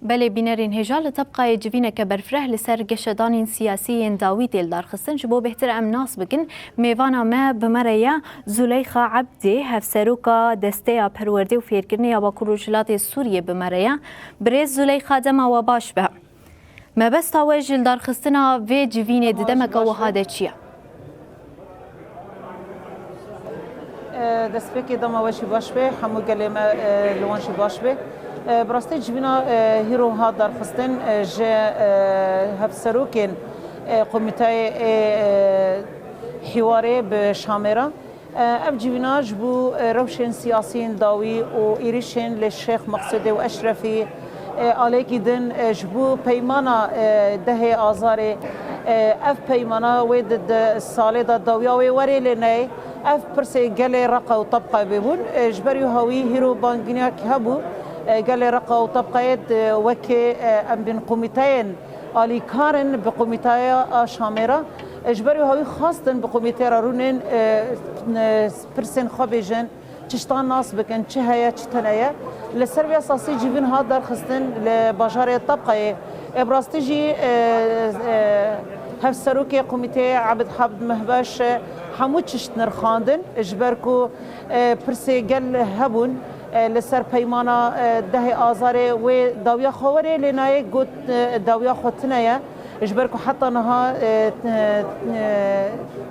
بله بینرین هجال طبقه جوینه که برفره لسر گشتان سیاسی داوی دل دارخستن جبو بهتر ام ناس بگن میوانا ما بمریا زلیخا عبدی هفسروکا دسته پرورده و فیرگرنی با کروجلات سوریه بمریا برز زلیخا دما و باش به ما بس تاویج دارخستنا و جوینه ددمک و هاده چیه دست پێکی دەمەوەشی باش بێ هەموو گەلێمە لەوانشی باش بێ بڕاستی جبینا هیرۆها دارخستن ژێ هەفسەرۆکێن قومیتای حیوارێ بە شامێرە ئەم جبیناش بوو ڕەوشێن سیاسیین داوی و ئیریشێن لە شێخ مەقسودێ و ئەشرەفی ئالێکی دن ji بۆ پەیمانە دەهێ ئازارێ ئەف پەیمانە وێ ساڵێدا داویا وێ وەرێ لێنەی اف پرسه گله رقا و طبقه ببون جبريو هاوي هيرو بانجينياك هبو گله رقا و طبقه وكي ام بين قوميتين الي كارن بقوميتايا شاميرا جبريو هاوي خاصة بقوميتي رونين پرسن خبيجن تشتان ناس بكن چهيا چتنيا لسربيا اساسي جيبن ها درخستن لباجار الطبقه ابراستيجي هفسروكي قوميتي عبد حامد مهباش حمود چشت نرخاندن اجبركو پرسي گل هبون لسر پیمانا ده آزاره و داویا خواره لنای گوت داویا خوتنایا اجبركو حتى نها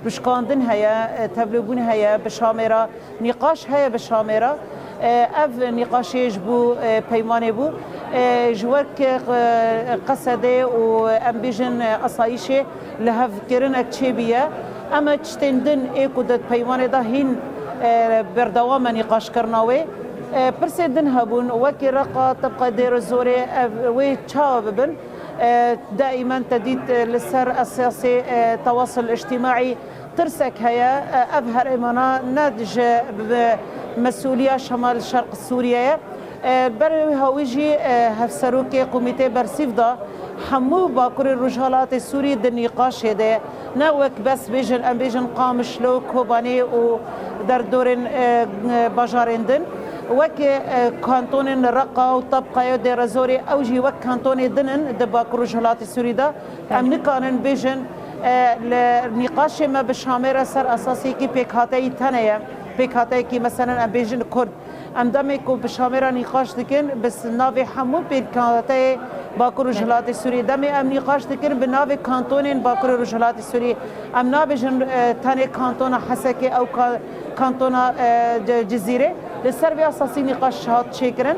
بشکاندن هيا تبلغون هيا بشامرة نقاش هيا بشامرة اف نقاشي جبو پیمانه بو جوارك قصده و امبيجن اصايشه لهف كرن اكتشيبيه اما تشتندن ايكو دت پیمانه دا هين بردوام نقاش کرناوي پرسیدن هبون وكي رقا تبقى دير الزوري وي تشاوب بن دائما تديت للسر اساسي التواصل الاجتماعي ترسك هيا ابهر ايمانا نادج بمسؤوليه شمال شرق سوريا بر هاويجي هفسروكي قوميتي برسيفدا حمو باكر الرجالات السوري النقاش هذا ناوك بس بيجن ام بيجن قامش لو كوباني و دردورن باجارندن وك كانتون رقا وطبقه دير زوري اوجي وك كانتون دنن دباكر الرجالات السوري دا ام نكانن بيجن النقاش ما بشامره سر اساسي كي بيكاتي تنيا بيكاتي كي مثلا ام بيجن كرد ام دمكو بشامره نقاش دكن بس نافي حمو بيكاتي باكر الرجالات السوري دمي ام نقاش دكن بنافي كانتونين باكر الرجالات السوري ام نابجن تاني كانتون حسكي او كانتون جزيره للسربي اساسي نقاش هات شكرا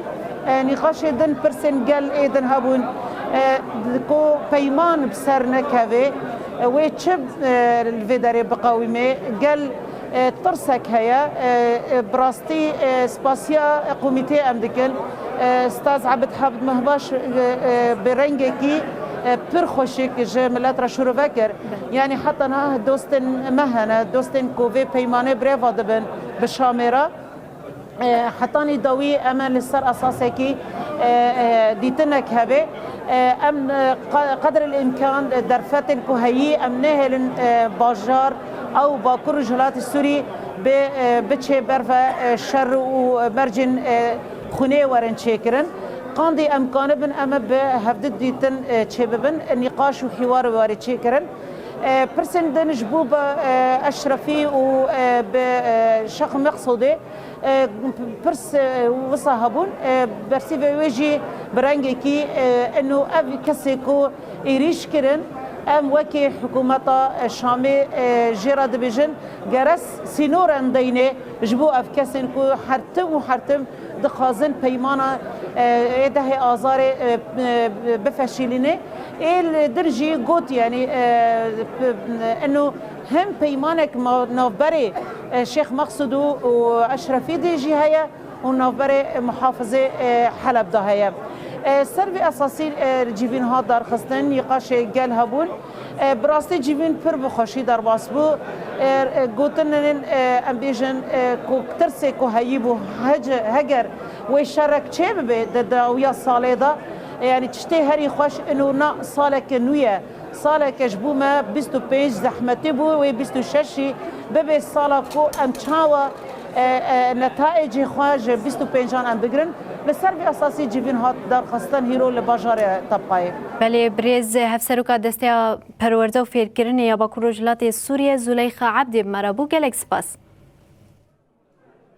نقاش دن برسن قال ايدن هابون كو بيمان بسر نكافي ويتشب الفيداري بقاومه قال ترسك هيا براستي سباسيا قوميتي امدكن استاذ عبد حامد مهباش برنجكي برخوشك جملات رشور فكر يعني حتى نه دوستن مهنه دوستن كوفي بيمانه بريفا دبن بشامره حتى داوي امان للسر اساسكي ديتنك هبه ام قدر الامكان درفتن كهيي ام نهل باجار او باكر الجلات السوري بچه برفا شر ومرجن خونه ورن شكرن قاندي امكان بن اما بهفدد ديتن تشببن نقاش وحوار وارد شكرن برسن دنج بوبا اشرفي وبشق مقصودي برس وصاحبون برسي ويجي برانجكي انه ابي كسيكو يريش كرن ام وكي حكومه الشامي جيرا دبيجن جرس سينور اندينه جبو افكسن كو حرتم دخازن بيمانا ايده ازار بفشيلينه الدرجي قوت يعني انه هم بيمانك نوبري شيخ مقصود واشرفي دي جي هيا ونوبري محافظه حلب ده هيا سربي اساسي جيفين ها دار خستن نقاش قال هبون براستي جيفين پر بخوشي در باسبو قوتن ام بيجن كو ترسي كو هيبو هجر ويشارك چه ببي داويا صاليدا يعني تشتي هري خوش انه نا صالك نويا صالك جبوما 25 زحمتي بو و 26 ببي صالكو ام تشاوا نتائج خواج 25 ام بگرن لسر به اساسی جوین هات درخواستن هیرو لباجار طبقه. بله برز هفسروکا دسته پرورده و فیرکرین یا با کروجلات سوریه زلیخا عبدی مرابو گلک سپاس.